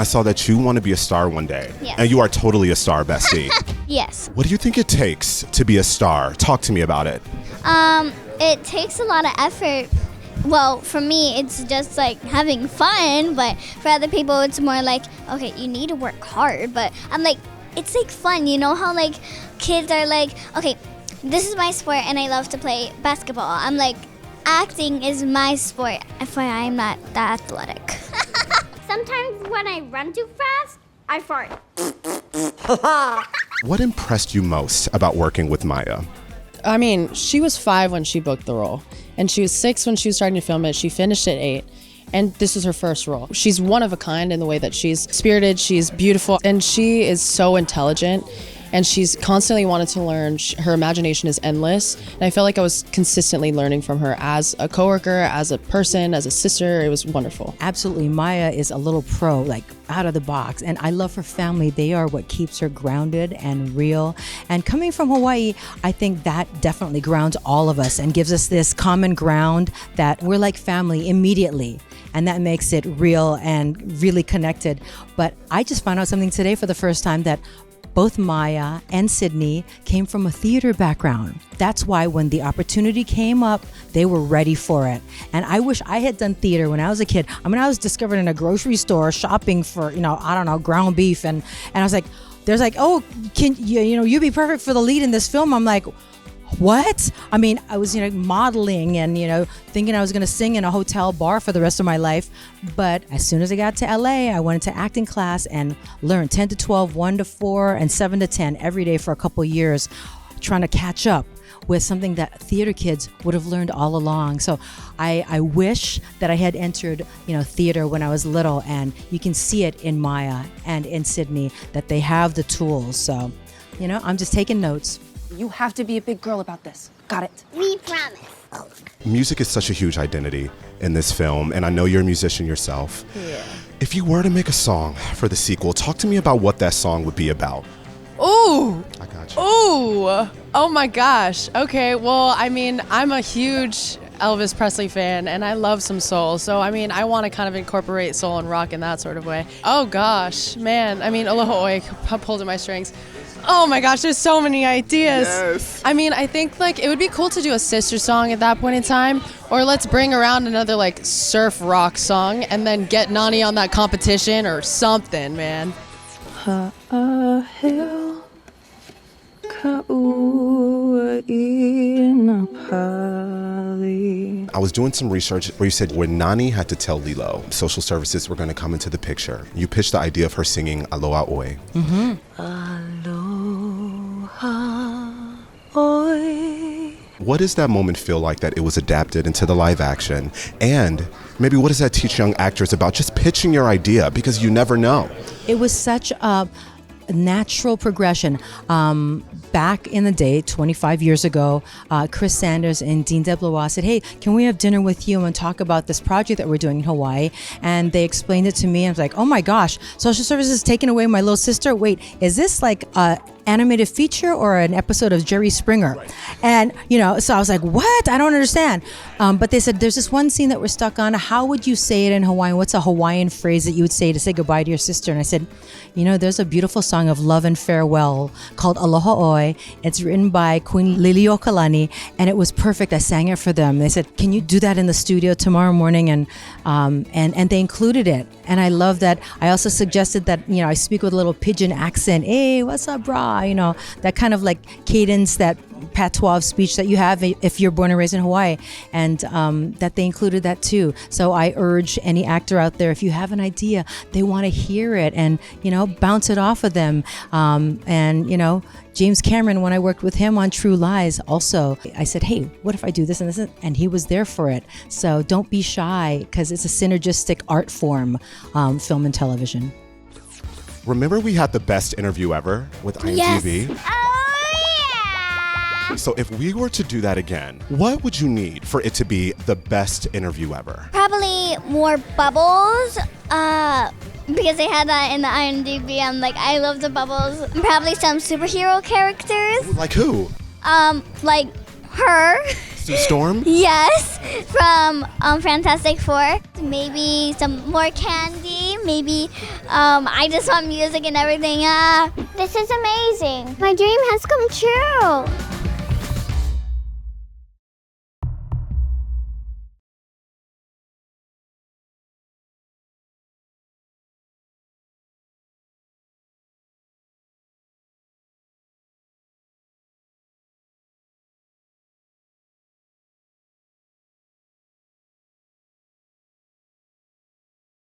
I saw that you want to be a star one day. Yes. And you are totally a star, bestie. Yes. What do you think it takes to be a star? Talk to me about it. It takes a lot of effort. Well, for me, it's just like having fun, but for other people, it's more like, okay, you need to work hard. But I'm like, it's like fun. You know how like kids are like, okay, this is my sport and I love to play basketball. I'm like, acting is my sport. FYI, I'm not that athletic. Sometimes when I run too fast, I fart. What impressed you most about working with Maia? I mean, she was 5 when she booked the role, and she was 6 when she was starting to film it. She finished at 8, and this was her first role. She's one of a kind in the way that she's spirited, she's beautiful, and she is so intelligent, and she's constantly wanted to learn. Her imagination is endless, and I felt like I was consistently learning from her as a coworker, as a person, as a sister. It was wonderful. Absolutely. Maia is a little pro, like out of the box. And I love her family. They are what keeps her grounded and real. And coming from Hawaii, I think that definitely grounds all of us and gives us this common ground that we're like family immediately. And that makes it real and really connected. But I just found out something today for the first time, that both Maia and Sydney came from a theater background. That's why when the opportunity came up, they were ready for it. And I wish I had done theater when I was a kid. I mean, I was discovered in a grocery store shopping for, ground beef. And I was like, there's like, oh, can you be perfect for the lead in this film? I'm like, what? I mean, I was, modeling and, thinking I was going to sing in a hotel bar for the rest of my life. But as soon as I got to LA, I went into acting class and learned 10 to 12, 1 to 4, and 7 to 10 every day for a couple years, trying to catch up with something that theater kids would have learned all along. So I wish that I had entered, theater when I was little, and you can see it in Maia and in Sydney that they have the tools. So, I'm just taking notes. You have to be a big girl about this. Got it. We promise. Music is such a huge identity in this film, and I know you're a musician yourself. Yeah. If you were to make a song for the sequel, talk to me about what that song would be about. Ooh. I got you. Ooh. Oh my gosh. Okay, well, I mean, I'm a huge Elvis Presley fan, and I love some soul. So, I mean, I want to kind of incorporate soul and rock in that sort of way. Oh gosh, man. I mean, Aloha Oe pulled at my strings. Oh my gosh, there's so many ideas. Yes. I mean, I think like it would be cool to do a sister song at that point in time, or let's bring around another like surf rock song and then get Nani on that competition or something, man. I was doing some research where you said when Nani had to tell Lilo social services were going to come into the picture, you pitched the idea of her singing Aloha Oe. Mm-hmm. Aloha Oe. What does that moment feel like that it was adapted into the live action? And maybe what does that teach young actors about just pitching your idea? Because you never know. It was such a natural progression. Back in the day, 25 years ago, Chris Sanders and Dean DeBlois said, hey, can we have dinner with you and talk about this project that we're doing in Hawaii? And they explained it to me. I was like, oh my gosh, social services is taking away my little sister. Wait, is this like a animated feature or an episode of Jerry Springer? Right. And, so I was like, what? I don't understand. But they said, there's this one scene that we're stuck on. How would you say it in Hawaiian? What's a Hawaiian phrase that you would say to say goodbye to your sister? And I said, there's a beautiful song of love and farewell called Aloha Oe. It's written by Queen Liliuokalani, and it was perfect. I sang it for them. They said, can you do that in the studio tomorrow morning? And they included it. And I love that. I also suggested that, I speak with a little pidgin accent. Hey, what's up, brah? That kind of like cadence, that patois of speech that you have if you're born and raised in Hawaii, and that they included that too. So I urge any actor out there, if you have an idea, they want to hear it and, bounce it off of them. James Cameron, when I worked with him on True Lies, also, I said, hey, what if I do this and this? And he was there for it. So don't be shy, because it's a synergistic art form, film and television. Remember we had the best interview ever with IMDb? Yes. So if we were to do that again, what would you need for it to be the best interview ever? Probably more bubbles. Because they had that in the IMDb. I'm like, I love the bubbles. Probably some superhero characters. Like who? Like her. Sue Storm? Yes, from Fantastic Four. Maybe some more candy. time. Maybe I just want music and everything. This is amazing. My dream has come true.